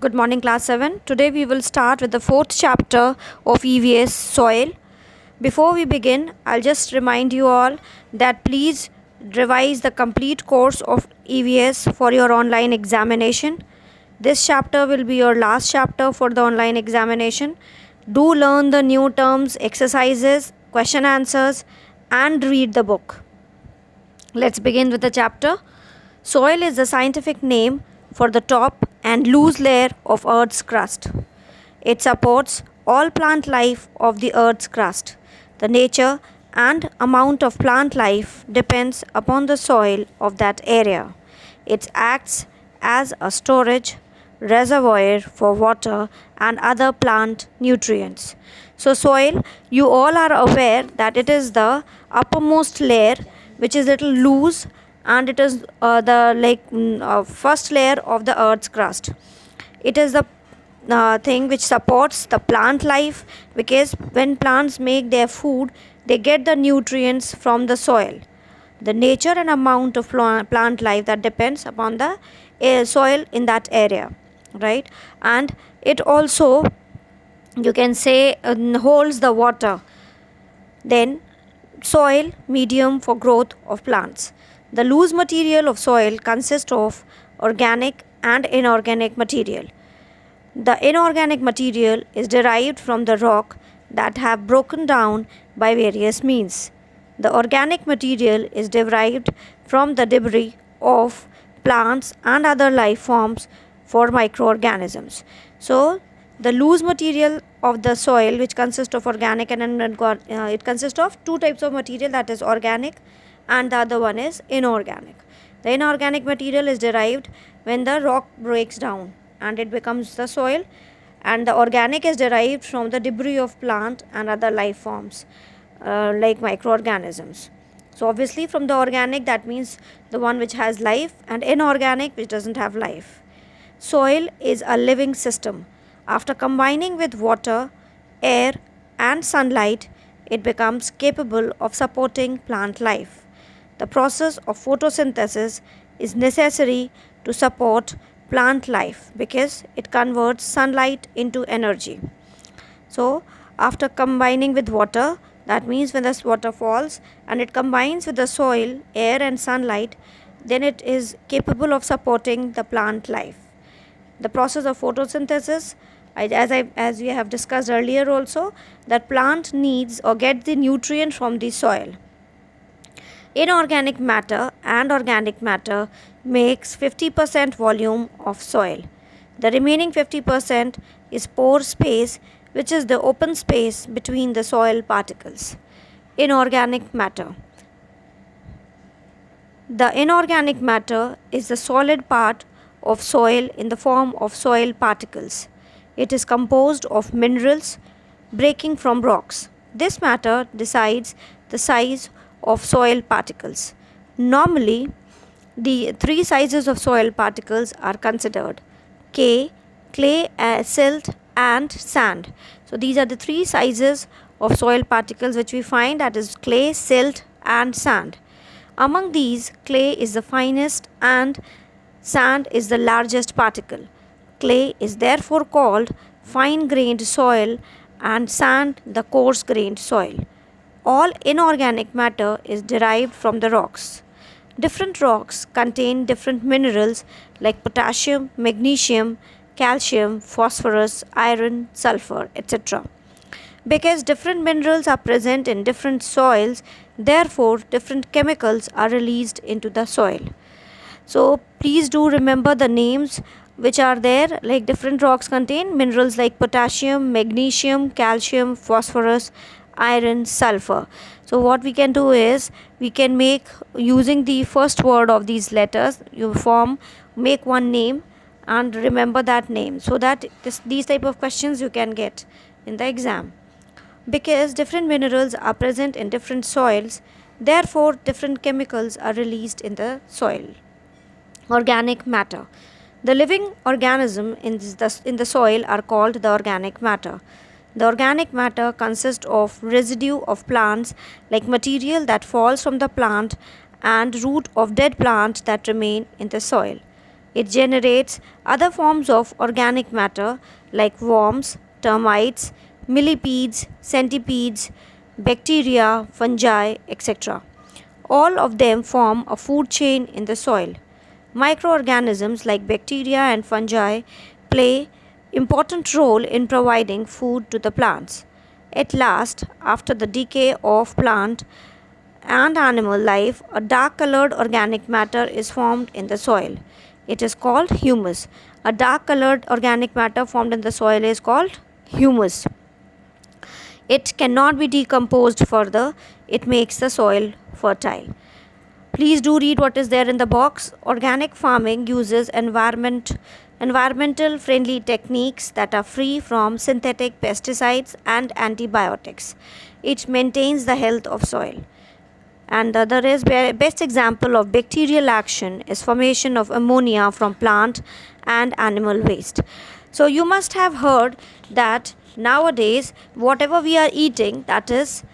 Good morning, class 7. Today we will start with the fourth chapter of EVS Soil. Before we begin, I'll just remind you all that please revise the complete course of EVS for your online examination. This chapter will be your last chapter for the online examination. Do learn the new terms, exercises, question answers, and read the book. Let's begin with the chapter. Soil is the scientific name for the top and loose layer of Earth's crust. It supports all plant life of the Earth's crust. The nature and amount of plant life depends upon the soil of that area. It acts as a storage reservoir for water and other plant nutrients. So soil, you all are aware that it is the uppermost layer which is little loose, and it is the first layer of the Earth's crust. It is the thing which supports the plant life, because when plants make their food, they get the nutrients from the soil. The nature and amount of plant life that depends upon the soil in that area, right? And it also, you can say, holds the water. Then soil medium for growth of plants. The loose material of soil consists of organic and inorganic material. The inorganic material is derived from the rock that have broken down by various means. The organic material is derived from the debris of plants and other life forms for microorganisms. So the loose material of the soil, which consists of organic and it consists of two types of material, that is organic, and the other one is inorganic. The inorganic material is derived when the rock breaks down and it becomes the soil, and the organic is derived from the debris of plant and other life forms like microorganisms. So obviously from the organic, that means the one which has life, and inorganic which doesn't have life. Soil is a living system. After combining with water, air and sunlight, it becomes capable of supporting plant life. The process of photosynthesis is necessary to support plant life because it converts sunlight into energy. So after combining with water, that means when this water falls and it combines with the soil, air and sunlight, then it is capable of supporting the plant life. The process of photosynthesis, as we have discussed earlier also, that plant needs or get the nutrient from the soil. Inorganic matter and organic matter makes 50% volume of soil. The remaining 50% is pore space, which is the open space between the soil particles. Inorganic matter. The inorganic matter is the solid part of soil in the form of soil particles. It is composed of minerals breaking from rocks. This matter decides the size of soil particles. Normally, the three sizes of soil particles are considered: clay, silt and sand. So these are the three sizes of soil particles which we find, that is clay, silt and sand. Among these, clay is the finest and sand is the largest particle. Clay is therefore called fine-grained soil and sand the coarse-grained soil. All inorganic matter is derived from the rocks. Different rocks contain different minerals like potassium, magnesium, calcium, phosphorus, iron, sulfur, etc. Because different minerals are present in different soils, therefore different chemicals are released into the soil. So please do remember the names which are there, like different rocks contain minerals like potassium, magnesium, calcium, phosphorus, iron, sulfur. So what we can do is, we can make, using the first word of these letters, make one name and remember that name, so that these type of questions you can get in the exam. Because different minerals are present in different soils, therefore different chemicals are released in the soil. Organic matter. The living organism in the soil are called the organic matter. The organic matter consists of residue of plants, like material that falls from the plant and root of dead plant that remain in the soil. It generates other forms of organic matter like worms, termites, millipedes, centipedes, bacteria, fungi, etc. All of them form a food chain in the soil. Microorganisms like bacteria and fungi play important role in providing food to the plants. At last, after the decay of plant and animal life, a dark colored organic matter is formed in the soil. It is called humus. A dark colored organic matter formed in the soil is called humus. It cannot be decomposed further. It makes the soil fertile. Please do read what is there in the box. Organic farming uses environmental friendly techniques that are free from synthetic pesticides and antibiotics. It maintains the health of soil. And the other is best example of bacterial action is formation of ammonia from plant and animal waste. So you must have heard that nowadays whatever we are eating, that is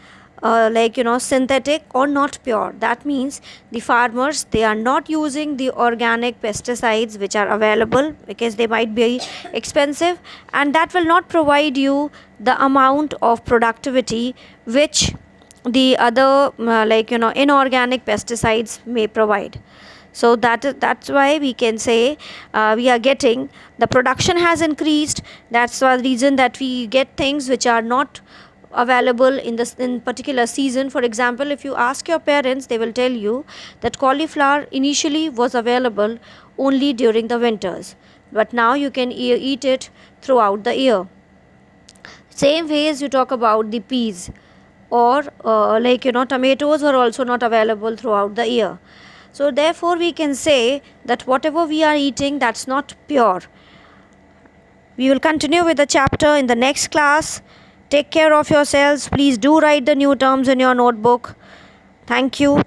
synthetic or not pure. That means the farmers, they are not using the organic pesticides which are available because they might be expensive, and that will not provide you the amount of productivity which the other inorganic pesticides may provide. So that's why we can say we are getting, the production has increased. That's the reason that we get things which are not available in particular season. For example, if you ask your parents, they will tell you that cauliflower initially was available only during the winters, but now you can eat it throughout the year. Same way as you talk about the peas, or tomatoes are also not available throughout the year. So therefore we can say that whatever we are eating, that's not pure. We will continue with the chapter in the next class. Take care of yourselves. Please do write the new terms in your notebook. Thank you.